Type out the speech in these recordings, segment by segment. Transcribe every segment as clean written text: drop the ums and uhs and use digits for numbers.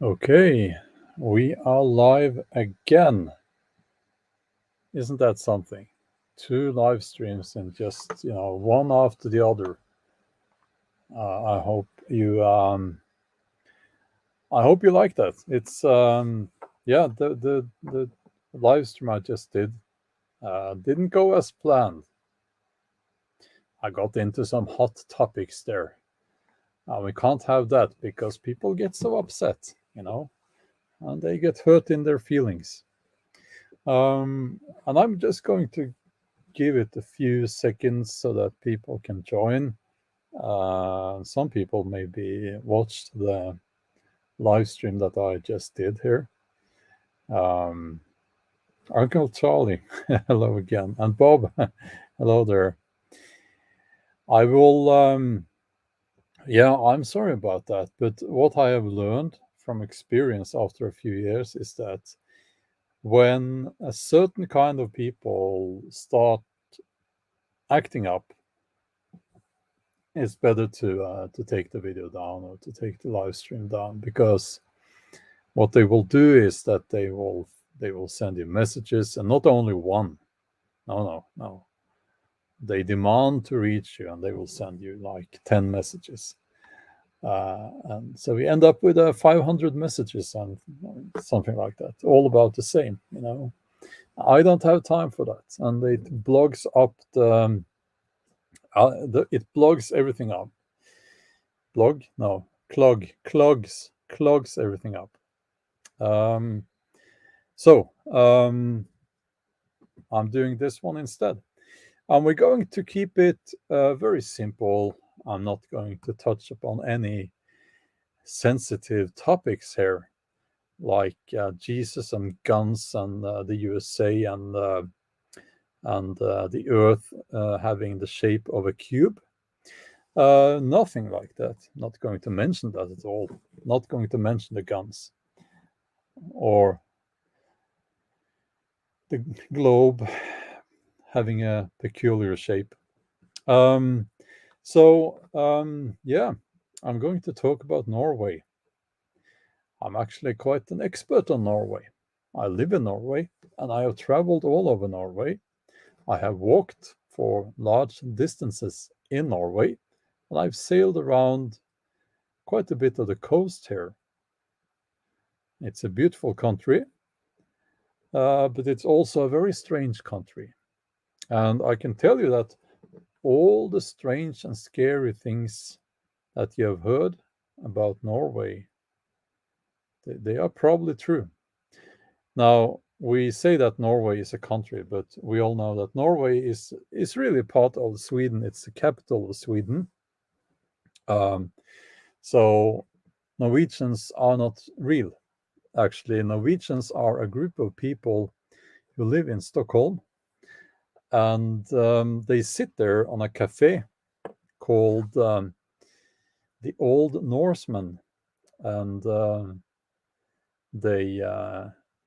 Okay, we are live again. Isn't that something? Two live streams and just, one after the other. I hope you like that. It's yeah, the live stream I just did didn't go as planned. I got into some hot topics there. We can't have that because people get so upset, and they get hurt in their feelings. And I'm just going to give it a few seconds so that people can join. Some people maybe watched the live stream that I just did here. Uncle Charlie, hello again. And Bob, hello there. I will, yeah, I'm sorry about that. But what I have learned from experience after a few years is that when a certain kind of people start acting up, it's better to take the video down or to take the live stream down, because what they will do is that they will send you messages, and not only one. No. They demand to reach you, and they will send you like 10 messages. And so we end up with 500 messages and something like that, all about the same. I don't have time for that, and it blogs up it blogs everything up. Blog? No, clogs everything up. So I'm doing this one instead. And we're going to keep it very simple. I'm not going to touch upon any sensitive topics here, like Jesus and guns and the USA and the Earth having the shape of a cube. Nothing like that. Not going to mention that at all. Not going to mention the guns or the globe having a peculiar shape. Yeah, I'm going to talk about Norway. I'm actually quite an expert on Norway. I live in Norway and I have traveled all over Norway. I have walked for large distances in Norway, and I've sailed around quite a bit of the coast here. It's a beautiful country, but it's also a very strange country. And I can tell you that all the strange and scary things that you have heard about Norway, they are probably true. Now, we say that Norway is a country, but we all know that Norway is really part of Sweden. It's the capital of Sweden. So Norwegians are not real. Actually, Norwegians are a group of people who live in Stockholm, and they sit there on a cafe called the Old Norseman, and they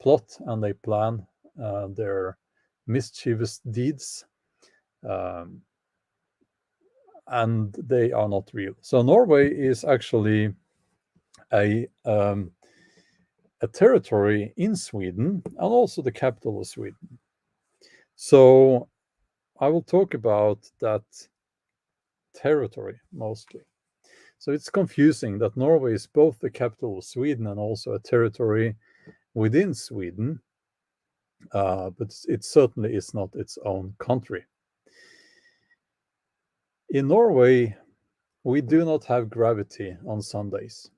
plot and they plan their mischievous deeds, and they are not real. So Norway is actually a territory in Sweden and also the capital of Sweden. So I will talk about that territory mostly. So it's confusing that Norway is both the capital of Sweden and also a territory within Sweden, but it certainly is not its own country. In Norway, we do not have gravity on Sundays.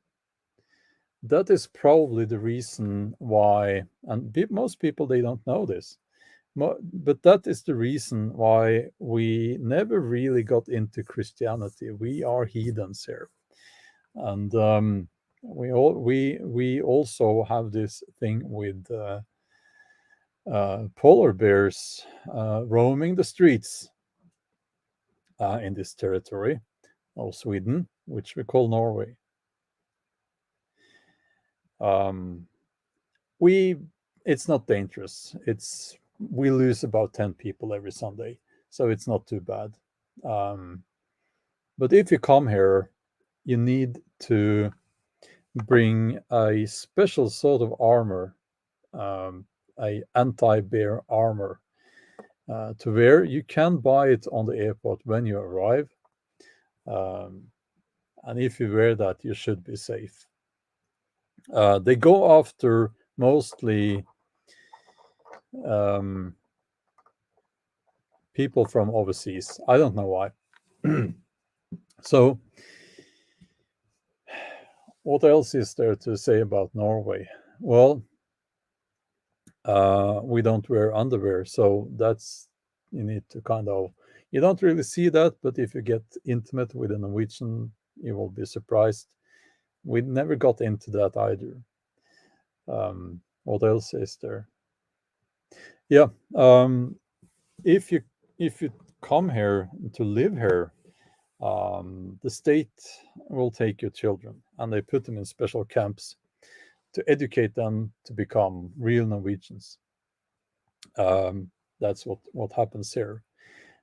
That is probably the reason why, and most people, they don't know this, but that is the reason why we never really got into Christianity. We are heathens here, and we also have this thing with polar bears roaming the streets in this territory of Sweden, which we call Norway. It's not dangerous. We lose about 10 people every Sunday, so it's not too bad. But if you come here, you need to bring a special sort of armor, a anti-bear armor, to wear. You can buy it on the airport when you arrive, um, and if you wear that, you should be safe. They go after mostly um, people from overseas. I don't know why. So, what else is there to say about Norway? Well, we don't wear underwear, so that's you need to kind of you don't really see that, but if you get intimate with a Norwegian, you will be surprised. We never got into that either. What else is there? Yeah, if you if you come here to live here, the state will take your children and they put them in special camps to educate them to become real Norwegians. Um, that's what happens here.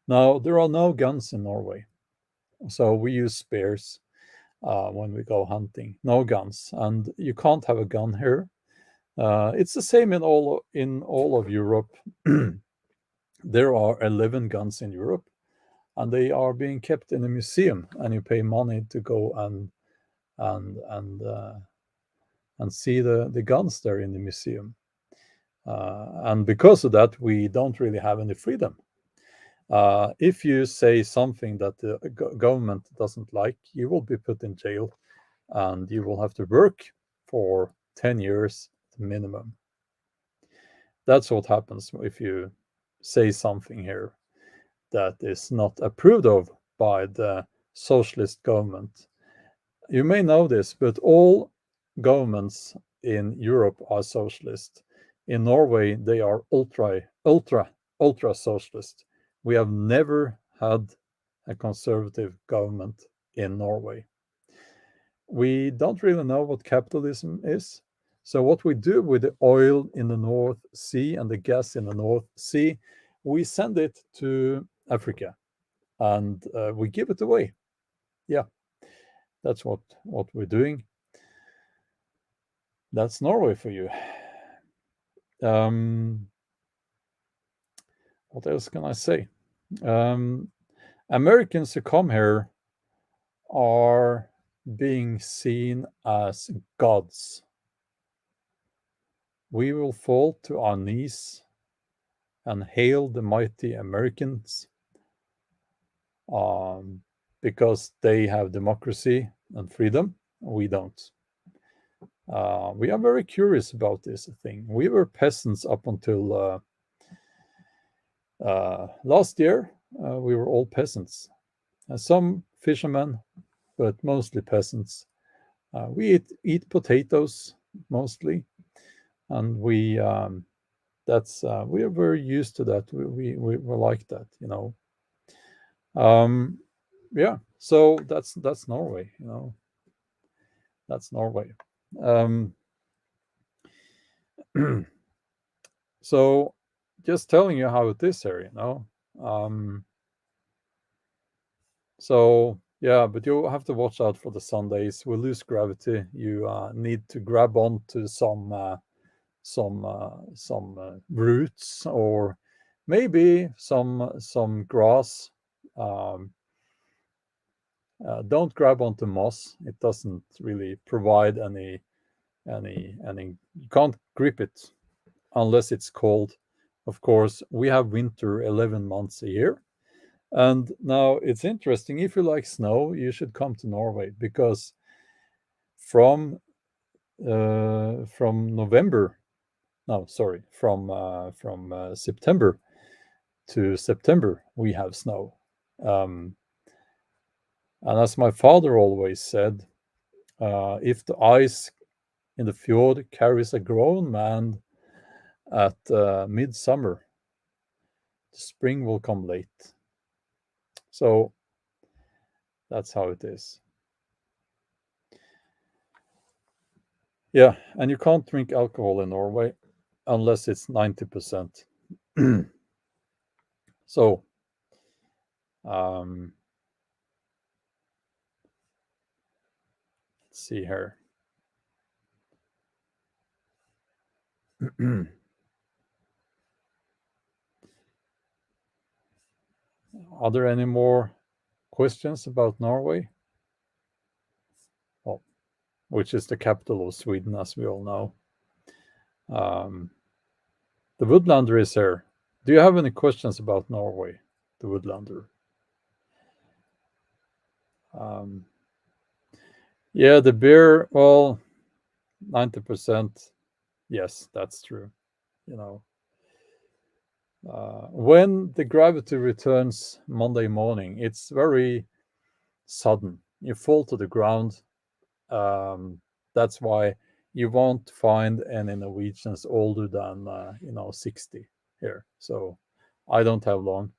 Now there are no guns in Norway, so we use spears when we go hunting. No guns, and you can't have a gun here. It's the same in all of Europe. There are 11 guns in Europe, and they are being kept in a museum, and you pay money to go and and uh, and see the guns there in the museum. And because of that, we don't really have any freedom. If you say something that the government doesn't like, you will be put in jail and you will have to work for 10 years minimum. That's what happens if you say something here that is not approved of by the socialist government. You may know this, but all governments in Europe are socialist. In Norway, they are ultra socialist. We have never had a conservative government in Norway. We don't really know what capitalism is. So, what we do with the oil in the North Sea and the gas in the North Sea, we send it to Africa and we give it away. Yeah, that's what we're doing. That's Norway for you. Um, what else can I say? Um, Americans who come here are being seen as gods. We will fall to our knees and hail the mighty Americans um, because they have democracy and freedom. We don't. We are very curious about this thing. We were peasants up until last year. We were all peasants. Some fishermen, but mostly peasants. We eat potatoes mostly, and we are very used to that. We like that, you know. Um, yeah, so that's Norway, you know. That's Norway. Um, so just telling you how it is here, you know. Um, so yeah, but you have to watch out for the Sundays. We lose gravity. You need to grab onto some roots or maybe some grass. Um, don't grab onto moss. It doesn't really provide any. You can't grip it unless it's cold. Of course, we have winter 11 months a year. And now it's interesting. If you like snow, you should come to Norway because from from November, no, sorry, from September to September, we have snow. Um, and as my father always said, if the ice in the fjord carries a grown man at midsummer, the spring will come late. So that's how it is. Yeah, and you can't drink alcohol in Norway unless it's 90%. So, um, let's see here. Are there any more questions about Norway? Well, which is the capital of Sweden, as we all know. Um, the Woodlander is here. Do you have any questions about Norway, the Woodlander? Um, yeah, the beer, well, 90%. Yes, that's true. You know, when the gravity returns Monday morning, it's very sudden. You fall to the ground. Um, that's why you won't find any Norwegians older than 60 here. So I don't have long.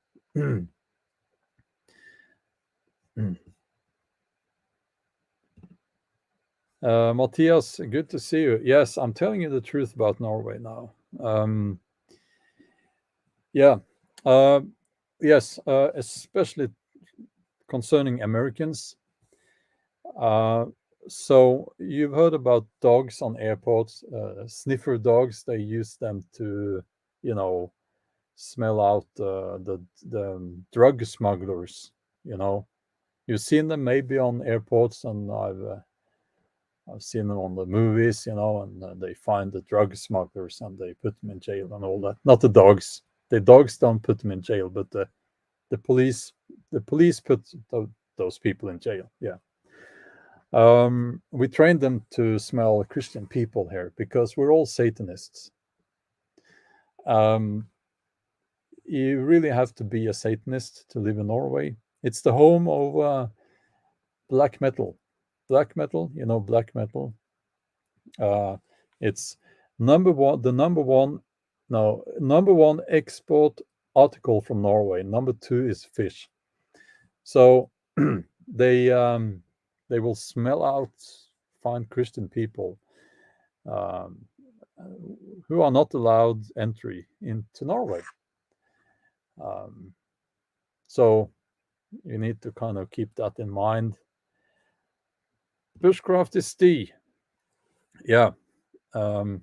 Matthias, good to see you. Yes, I'm telling you the truth about Norway now. Yeah. Uh, yes, especially concerning Americans. Uh, so you've heard about dogs on airports, sniffer dogs. They use them to, you know, smell out the drug smugglers. You know, you've seen them maybe on airports, and I've seen them on the movies. You know, and they find the drug smugglers and they put them in jail and all that. Not the dogs. The dogs don't put them in jail, but the police put those people in jail. Yeah. We trained them to smell Christian people here because we're all Satanists. Um, you really have to be a Satanist to live in Norway. It's the home of black metal. Black metal, you know, black metal. Uh, it's number one, the number one, no, number one export article from Norway. Number two is fish. So they um, they will smell out fine Christian people um, who are not allowed entry into Norway. Um, so you need to kind of keep that in mind. Bushcraft is D. Yeah. Um,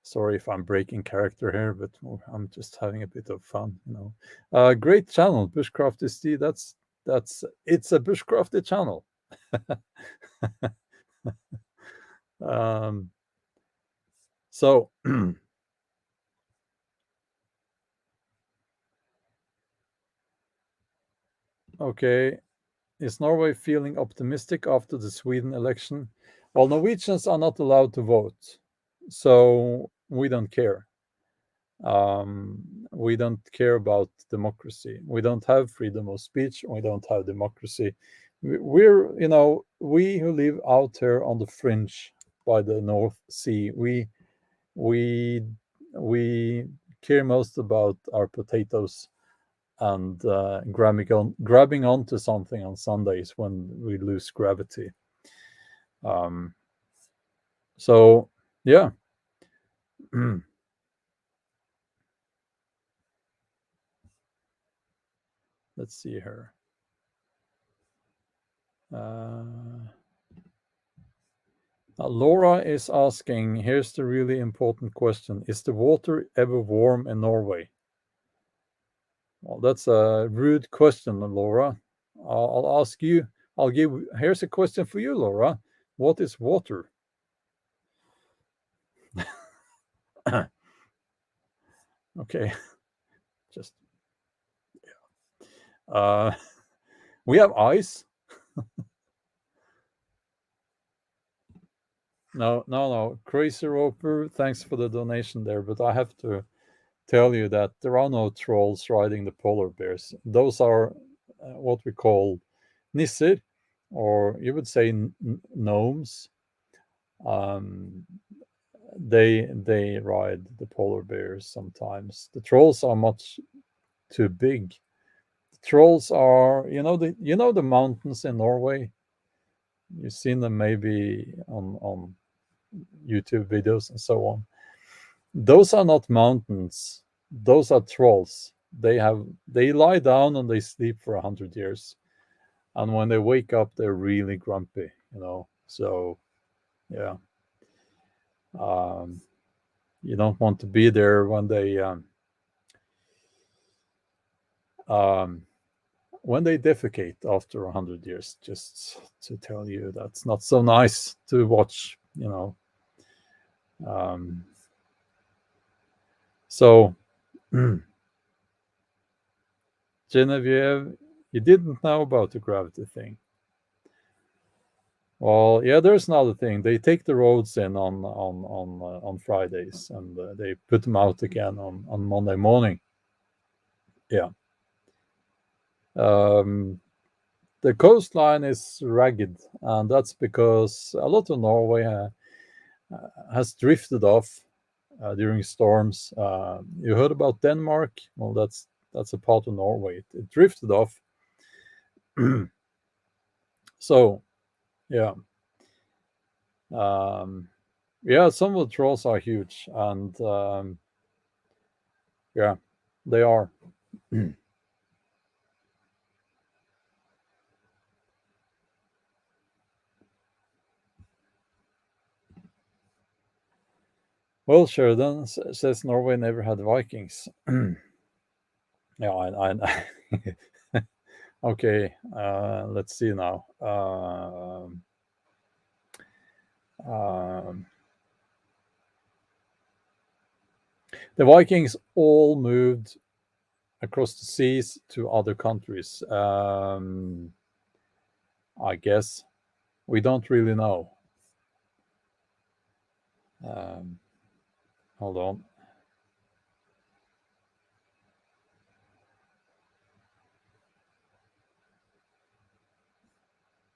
sorry if I'm breaking character here, but I'm just having a bit of fun, you know. Great channel, Bushcraft is D. It's a bushcrafted channel. um, so okay, is Norway feeling optimistic after the Sweden election? Well, Norwegians are not allowed to vote, so we don't care. Um, we don't care about democracy. We don't have freedom of speech. We don't have democracy. We're, you know, we who live out here on the fringe by the North Sea, we we care most about our potatoes and grabbing onto something on Sundays when we lose gravity. Um, so yeah. Let's see here. Laura is asking, here's the really important question. Is the water ever warm in Norway? Well, that's a rude question, Laura. I'll ask you, here's a question for you, Laura. What is water? Okay, just, uh, we have ice. No. Crazy Roper, thanks for the donation there, but I have to tell you that there are no trolls riding the polar bears. Those are what we call nisser, or you would say gnomes. Um, they ride the polar bears sometimes. The trolls are much too big. The trolls are, the mountains in Norway. You've seen them maybe on YouTube videos and so on. Those are not mountains. Those are trolls. They lie down and they sleep for 100 years, and when they wake up, they're really grumpy. So yeah. Um, You don't want to be there um, when they defecate after 100 years. Just to tell you, that's not so nice to watch. Um, so, Genevieve, you didn't know about the gravity thing. Well, yeah, there's another thing. They take the roads in on Fridays, and they put them out again on Monday morning. Yeah. Um, the coastline is ragged, and that's because a lot of Norway has drifted off during storms. You heard about Denmark? Well, that's a part of Norway. It drifted off. So, yeah. Um, yeah, some of the trolls are huge, and yeah, they are. Well, Sheridan says Norway never had Vikings. Yeah, okay, let's see now. Um, the Vikings all moved across the seas to other countries. I guess we don't really know. Um, hold on.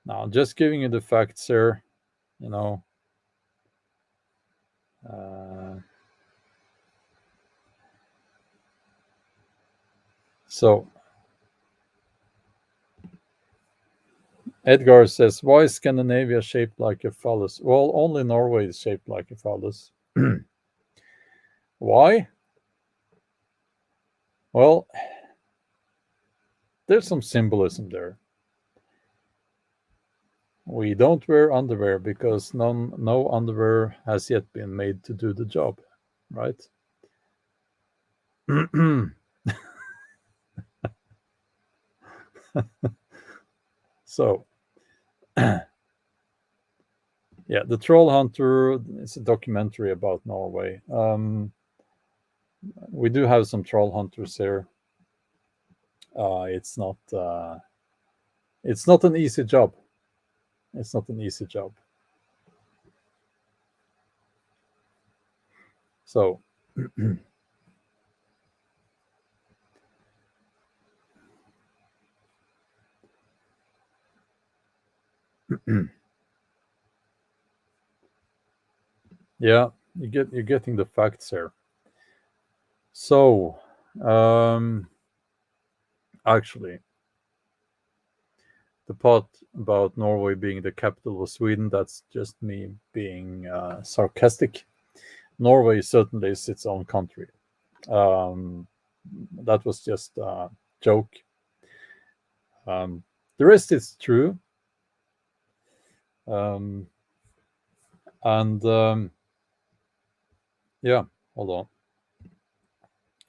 Now, I'm just giving you the facts here. You know. Uh, so Edgar says, "Why is Scandinavia shaped like a phallus?" Well, only Norway is shaped like a phallus. Why? Well, there's some symbolism there. We don't wear underwear because no underwear has yet been made to do the job, right? So, yeah, the Troll Hunter is a documentary about Norway. We do have some troll hunters here. It's not. It's not an easy job. It's not an easy job. So, yeah, you're getting the facts here. So, actually, the part about Norway being the capital of Sweden, that's just me being sarcastic. Norway certainly is its own country. Um, that was just a joke. Um, the rest is true. Um, and yeah, hold on.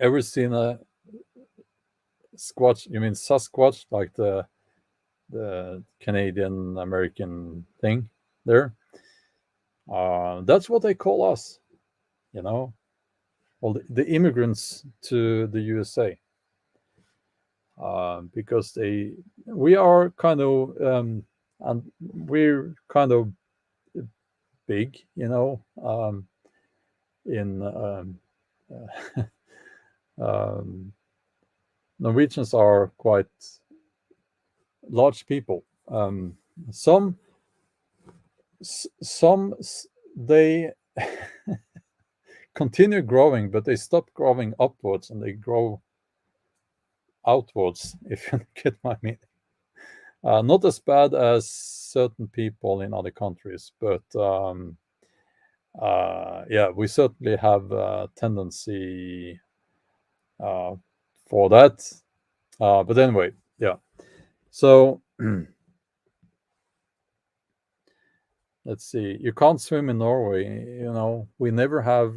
Ever seen a squatch? You mean Sasquatch, like the Canadian American thing there? That's what they call us. You know, well, the immigrants to the USA, because we are kind of, and we're kind of big, in um, Norwegians are quite large people. Some some they continue growing, but they stop growing upwards and they grow outwards. If you get my meaning, not as bad as certain people in other countries, but yeah, we certainly have a tendency uh, for that. But anyway, yeah. So let's see. You can't swim in Norway. We never have.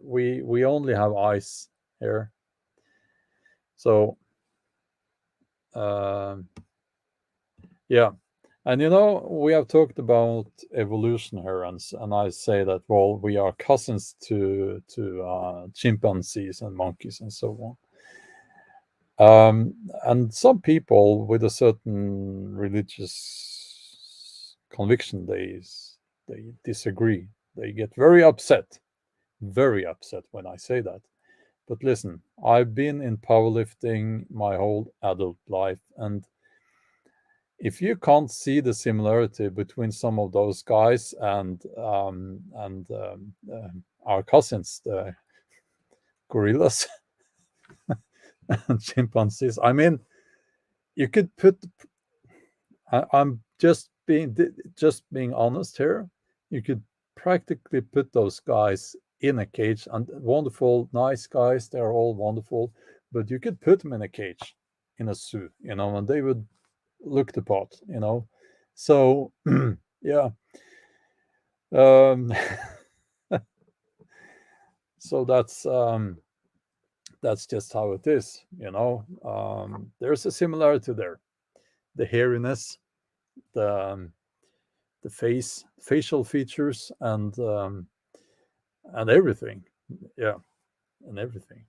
We only have ice here. So um, yeah, and we have talked about evolution here, and I say that, well, we are cousins to chimpanzees and monkeys and so on. And some people with a certain religious conviction, they disagree. They get very upset when I say that. But listen, I've been in powerlifting my whole adult life, and if you can't see the similarity between some of those guys and our cousins, the gorillas and chimpanzees, I mean, you could put. I'm just being honest here. You could practically put those guys in a cage, and wonderful, nice guys. They're all wonderful, but you could put them in a cage, in a zoo, and they would look the part. So yeah, um, so that's just how it is. There's a similarity there. The hairiness, the the facial features, and everything. Yeah, and everything.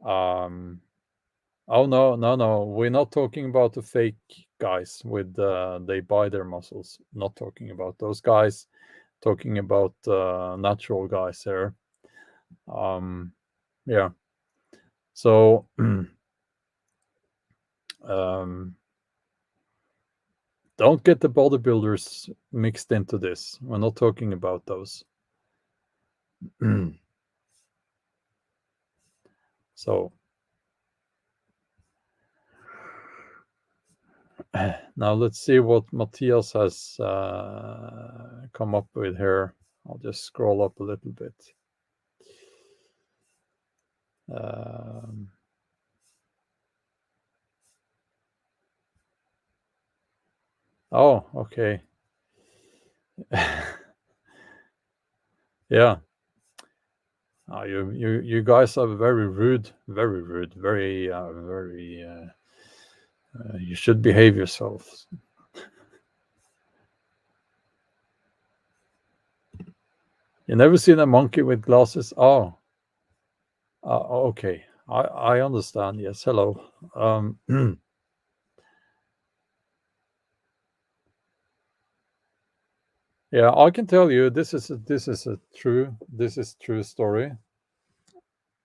Um, oh no, no, no. We're not talking about the fake guys with they buy their muscles. Not talking about those guys. Talking about natural guys here. Um, yeah. So um, don't get the bodybuilders mixed into this. We're not talking about those. So now let's see what Matthias has come up with here. I'll just scroll up a little bit. Um, oh, okay. Yeah. You guys are very rude, very rude, very. You should behave yourselves. You never seen a monkey with glasses? Oh, okay. I understand. Yes. Hello. Yeah, I can tell you this is true story.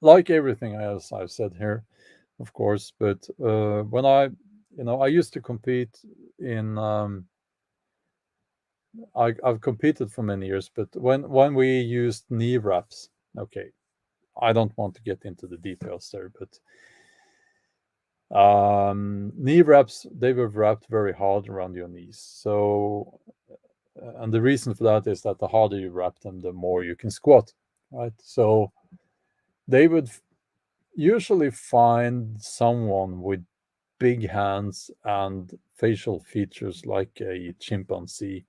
Like everything else I've said here, of course. But when I used to compete in. I've competed for many years, but when we used knee wraps, okay, I don't want to get into the details there, but knee wraps, they were wrapped very hard around your knees. So, and the reason for that is that the harder you wrap them, the more you can squat, right? So they would usually find someone with big hands and facial features like a chimpanzee.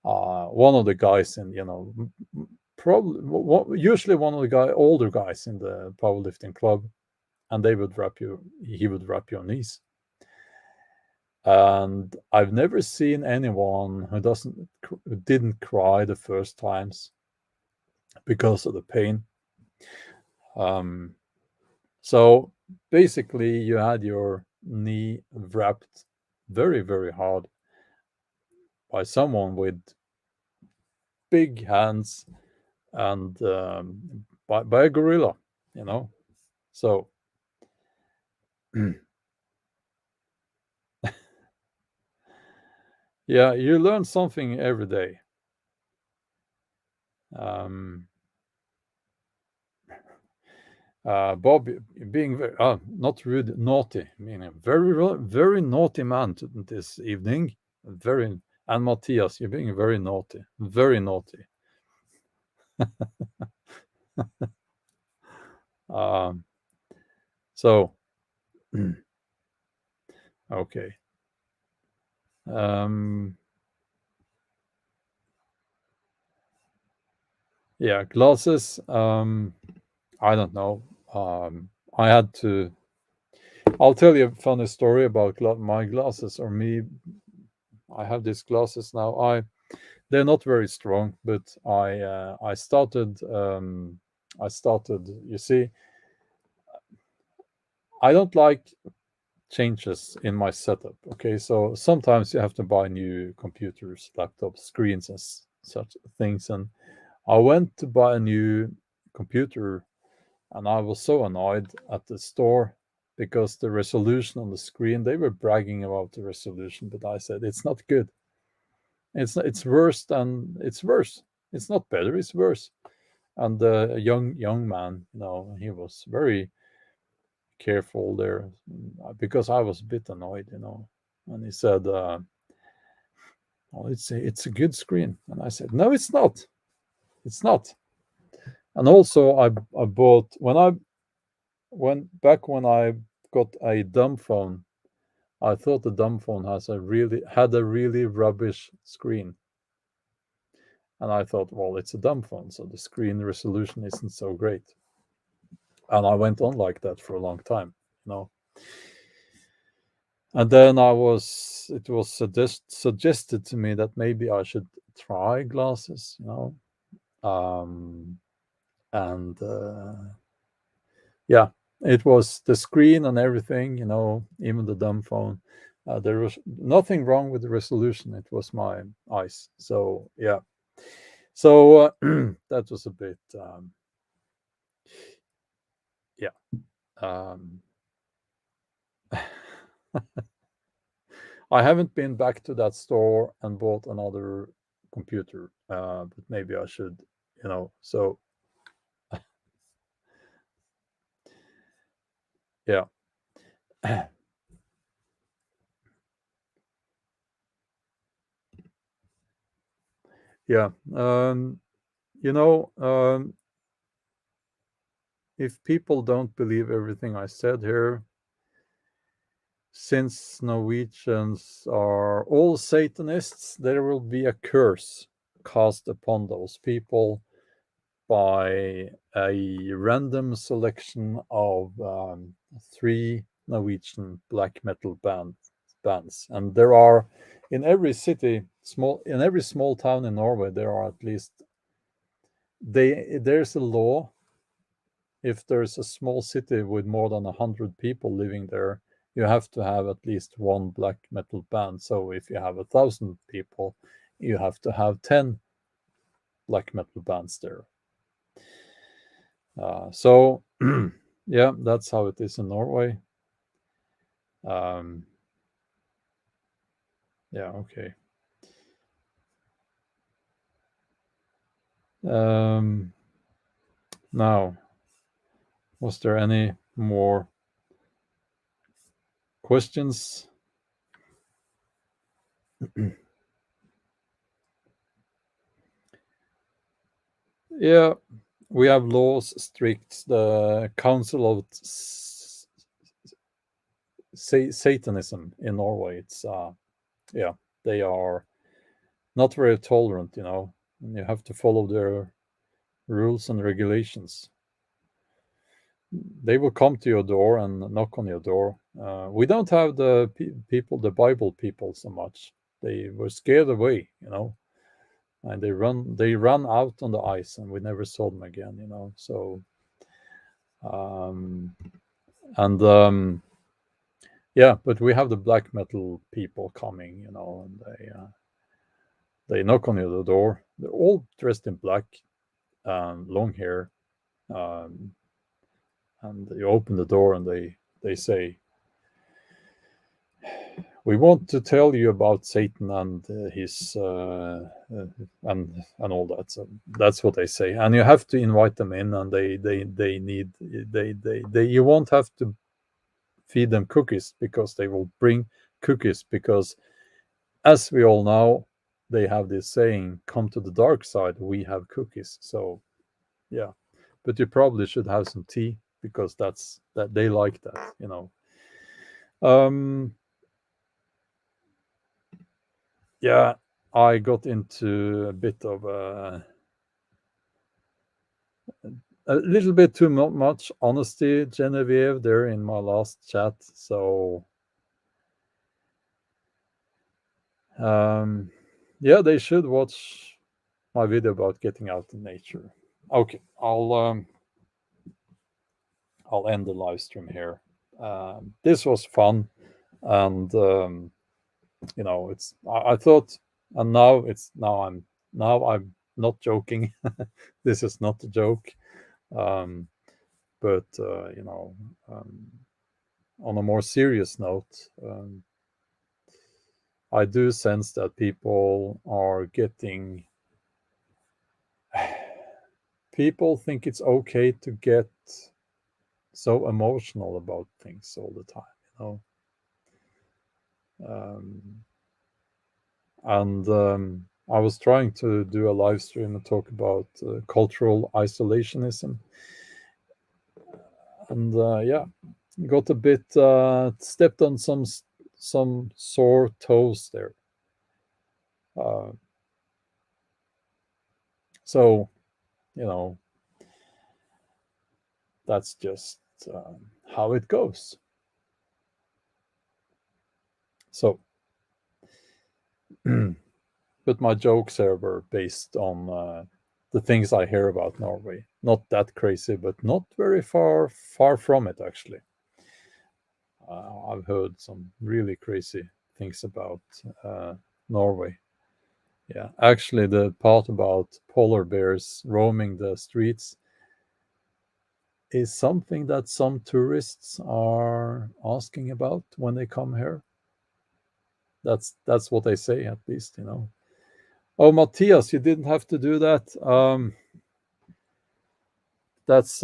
One of the guys in, probably usually one of the older guys in the powerlifting club, and he would wrap your knees. And I've never seen anyone who didn't cry the first times because of the pain. Um, so basically, you had your knee wrapped very, very hard by someone with big hands and by a gorilla, you know. So yeah, you learn something every day. Um, Bob being very, not rude, naughty, meaning very naughty man this evening. Very, and Matthias, you're being very naughty, very naughty. Um, so, okay. Um, Yeah, glasses. I don't know. I had to. I'll tell you a funny story about my glasses or me. I have these glasses now. They're not very strong, but I started. I started. You see, I don't like changes in my setup. Okay, so sometimes you have to buy new computers, laptops, screens, and such things. And I went to buy a new computer, and I was so annoyed at the store because the resolution on the screen, they were bragging about the resolution, but I said it's not good. It's worse than it's worse. It's not better, it's worse. And the young man, he was very careful there because I was a bit annoyed. And he said, "Well, it's a good screen," and I said, "No, it's not. It's not." And also, I bought when I got a dumb phone. I thought the dumb phone had a really rubbish screen, and I thought, well, it's a dumb phone, so the screen resolution isn't so great. And I went on like that for a long time, you know. And then it was suggested to me that maybe I should try glasses. Um, and Yeah, it was the screen and everything, even the dumb phone. There was nothing wrong with the resolution. It was my eyes. So yeah, so that was a bit yeah. Um, I haven't been back to that store and bought another computer, but maybe I should. So yeah, yeah. You know, if people don't believe everything I said here, since Norwegians are all Satanists, there will be a curse cast upon those people by a random selection of three Norwegian black metal bands. And there are in every city, in every small town in Norway, there are at least there's a law. If there's a small city with more than 100 people living there, you have to have at least one black metal band. So if you have 1,000 people, you have to have 10 black metal bands there. So yeah, that's how it is in Norway. Um, yeah, okay. Um, Now, was there any more questions? Yeah, we have laws strict. The Council of Satanism in Norway. Yeah, they are not very tolerant, and you have to follow their rules and regulations. They will come to your door and knock on your door. We don't have the people, the Bible people, so much. They were scared away, and they ran out on the ice, and we never saw them again. So, um, and yeah, but we have the black metal people coming, and they knock on your door. They're all dressed in black, long hair, um, and you open the door and they say, "We want to tell you about Satan and his and all that." So that's what they say, and you have to invite them in, and they need they you won't have to feed them cookies because they will bring cookies because, as we all know, they have this saying, "Come to the dark side, we have cookies." So yeah, but you probably should have some tea because that they like that. Um, yeah, I got into a bit of a little bit too much honesty, Genevieve, there in my last chat. So, um, yeah, they should watch my video about getting out in nature. Okay, I'll end the live stream here. This was fun, and it's I thought, and now I'm not joking. This is not a joke, um, but on a more serious note, I do sense that people are getting. People think it's okay to get so emotional about things all the time, Um, and I was trying to do a live stream and talk about cultural isolationism, and yeah, got a bit stepped on some sore toes there. Uh, so you know that's just how it goes. So, but my jokes here were based on the things I hear about Norway. Not that crazy, but not very far from it actually. I've heard some really crazy things about Norway. Yeah, actually, the part about polar bears roaming the streets is something that some tourists are asking about when they come here. That's what they say, at least. Oh, Matthias, you didn't have to do that. That's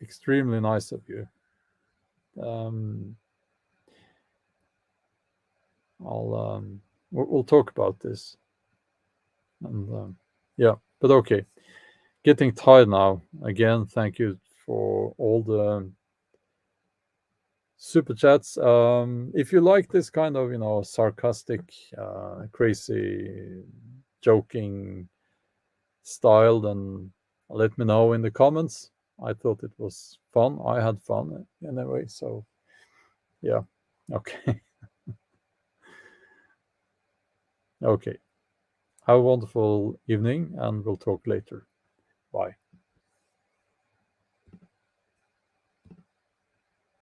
extremely nice of you. Um, we'll talk about this, and yeah, but okay. Getting tired now. Again, thank you for all the super chats. If you like this kind of sarcastic, crazy, joking style, then let me know in the comments. I thought it was fun. I had fun anyway. So yeah, okay, okay. Have a wonderful evening, and we'll talk later. Bye.